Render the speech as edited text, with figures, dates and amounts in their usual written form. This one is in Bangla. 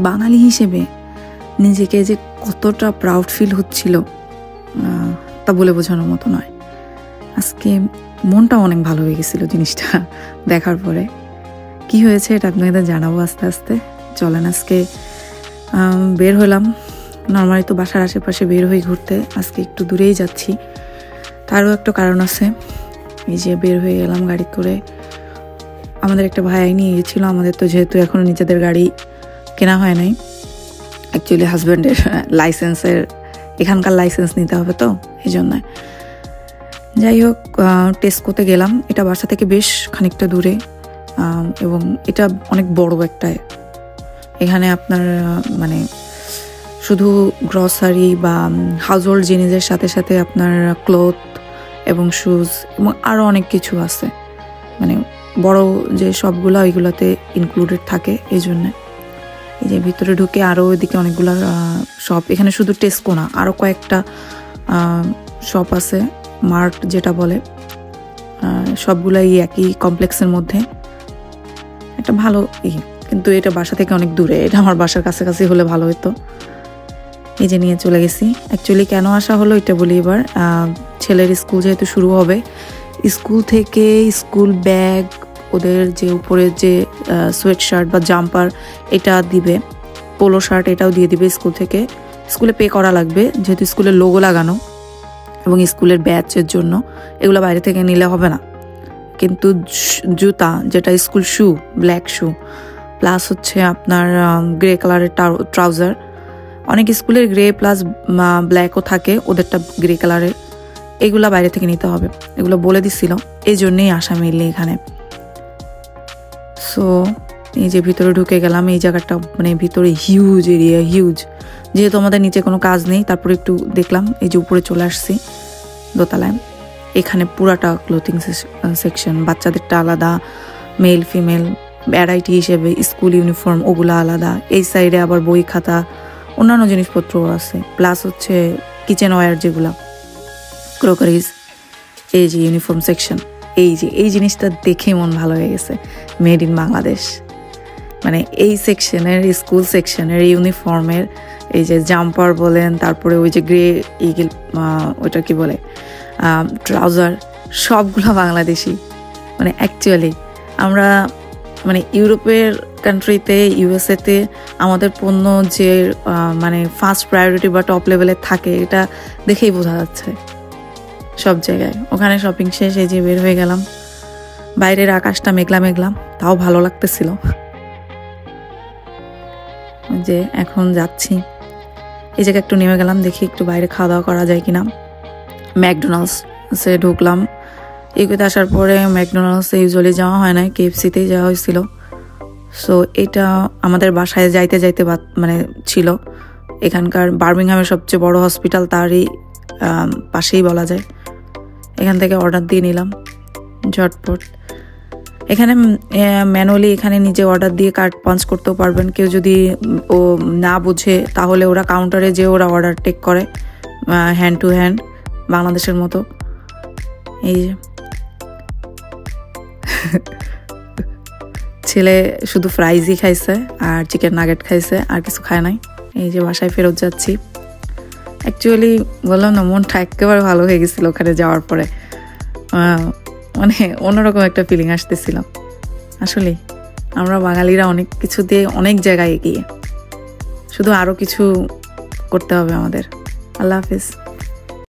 বাঙালি হিসেবে নিজেকে যে কতটা প্রাউড ফিল হচ্ছিল তা বলে বোঝানোর মতো নয়। আজকে মনটা অনেক ভালো হয়ে গেছিল জিনিসটা দেখার পরে। কি হয়েছে এটা আপনাদের জানাবো আস্তে আস্তে। চলেন আজকে বের হলাম। নর্মালি তো বাসার আশেপাশে বের হয়ে ঘুরতে, আজকে একটু দূরেই যাচ্ছি। তারও একটা কারণ আছে। এই যে বের হয়ে গেলাম গাড়ি করে। আমাদের একটা ভাই নিয়ে গেছিল। আমাদের তো যেহেতু এখনো নিজেদের গাড়ি কেনা হয় নাই, অ্যাকচুয়ালি হাজব্যান্ডের লাইসেন্সের, এখানকার লাইসেন্স নিতে হবে তো এই জন্য। যাই হোক, টেস্কোতে গেলাম। এটা বাসা থেকে বেশ খানিকটা দূরে এবং এটা অনেক বড় একটা। এখানে আপনার মানে শুধু গ্রসারি বা হাউসহোল্ড জিনিসের সাথে সাথে আপনার ক্লথ এবং শুজ এবং আরও অনেক কিছু আছে, মানে বড় যে সবগুলো ওইগুলোতে ইনক্লুডেড থাকে। এই জন্যে এই যে ভিতরে ঢুকে আরও ওইদিকে অনেকগুলো শপ। এখানে শুধু টেস্কো না, আরও কয়েকটা শপ আছে, মার্ট যেটা বলে। সবগুলাই একই কমপ্লেক্সের মধ্যে। একটা ভালো কিন্তু এটা বাসা থেকে অনেক দূরে। এটা আমার বাসার কাছাকাছি হলে ভালো হতো। এই যে নিয়ে চলে গেছি। অ্যাকচুয়ালি কেন আসা হলো এটা বলি এবার। ছেলের স্কুল যেহেতু শুরু হবে, স্কুল থেকে স্কুল ব্যাগ, ওদের যে উপরে যে সোয়েট শার্ট বা জাম্পার এটা দিবে, পোলো শার্ট এটাও দিয়ে দিবে স্কুল থেকে। স্কুলে পে করা লাগবে যেহেতু স্কুলের লোগো লাগানো এবং স্কুলের ব্যাচের জন্য। এগুলো বাইরে থেকে নিলে হবে না। কিন্তু জুতা যেটা স্কুল শু, ব্ল্যাক শু প্লাস হচ্ছে আপনার গ্রে কালারের ট্রাউজার, অনেক স্কুলের গ্রে প্লাস ব্ল্যাকও থাকে, ওদেরটা গ্রে কালারের, এগুলা বাইরে থেকে নিতে হবে। এগুলো বলে দিছিল, এই জন্যেই আসা মেনলি এখানে। সো এই যে ভিতরে ঢুকে গেলাম। এই জায়গাটা মানে ভিতরে হিউজ এরিয়া, হিউজ। যেহেতু আমাদের নিচে কোনো কাজ নেই, তারপরে একটু দেখলাম। এই যে উপরে চলে আসছি দোতলায়। এখানে পুরাটা ক্লোথিং সেকশন, বাচ্চাদেরটা আলাদা, মেল ফিমেল ভ্যারাইটি হিসেবে স্কুল ইউনিফর্ম ওগুলো আলাদা। এই সাইডে আবার বই খাতা অন্যান্য জিনিসপত্রও আছে, প্লাস হচ্ছে কিচেন ওয়্যার যেগুলা, ক্রোকারিজ। এই যে ইউনিফর্ম সেকশন, এই জিনিসটা দেখে মন ভালো হয়ে গেছে। Made in Bangladesh. মানে এই সেকশনের, স্কুল সেকশনের ইউনিফর্মের এই যে জাম্পার বলেন, তারপরে ওই যে গ্রে ইগল ওইটা কি বলে ট্রাউজার, সবগুলো বাংলাদেশি। মানে অ্যাকচুয়ালি আমরা মানে ইউরোপের কান্ট্রিতে, ইউএসএতে আমাদের পণ্য যে মানে ফার্স্ট প্রায়োরিটি বা টপ লেভেলে থাকে, এটা দেখেই বোঝা যাচ্ছে সব জায়গায়। ওখানে শপিং শেষ, এই যে বের হয়ে গেলাম। বাইরের আকাশটা মেঘলা মেঘলা, তাও ভালো লাগতেছিল। যে এখন যাচ্ছি, এই জায়গায় একটু নেমে গেলাম, দেখি একটু বাইরে খাওয়া দাওয়া করা যায় কিনা। ম্যাকডোনাল্ডসে ঢুকলাম। এগুলোতে আসার পরে ম্যাকডোনাল্ডসে ইউজুয়ালি যাওয়া হয় না, কেএফসিতেই যাওয়া হয়েছিল। সো এটা আমাদের বাসায় যাইতে যাইতে মানে ছিল। এখানকার বার্মিংহামের সবচেয়ে বড় হসপিটাল, তারই পাশেই বলা যায়। এখান থেকে অর্ডার দিয়ে নিলাম ঝটপট। এখানে ম্যানুয়ালি এখানে নিজে অর্ডার দিয়ে কার্ড পাঞ্চ করতেও পারবেন। কেউ যদি ও না বুঝে তাহলে ওরা কাউন্টারে যে ওরা অর্ডার টেক করে হ্যান্ড টু হ্যান্ড, বাংলাদেশের মতো। এই যে ছেলে শুধু ফ্রাইজই খাইছে আর চিকেন নাগেট খাইছে, আর কিছু খায় নাই। এই যে বাসায় ফেরত যাচ্ছি। অ্যাকচুয়ালি বললাম না, মনটা একেবারে ভালো হয়ে গেছিলো ওখানে যাওয়ার পরে। মানে অন্যরকম একটা ফিলিং আসতেছিলাম। আসলে আমরা বাঙালিরা অনেক কিছু দিয়ে অনেক জায়গায় এগিয়ে, শুধু আরও কিছু করতে হবে আমাদের। আল্লাহ হাফিজ।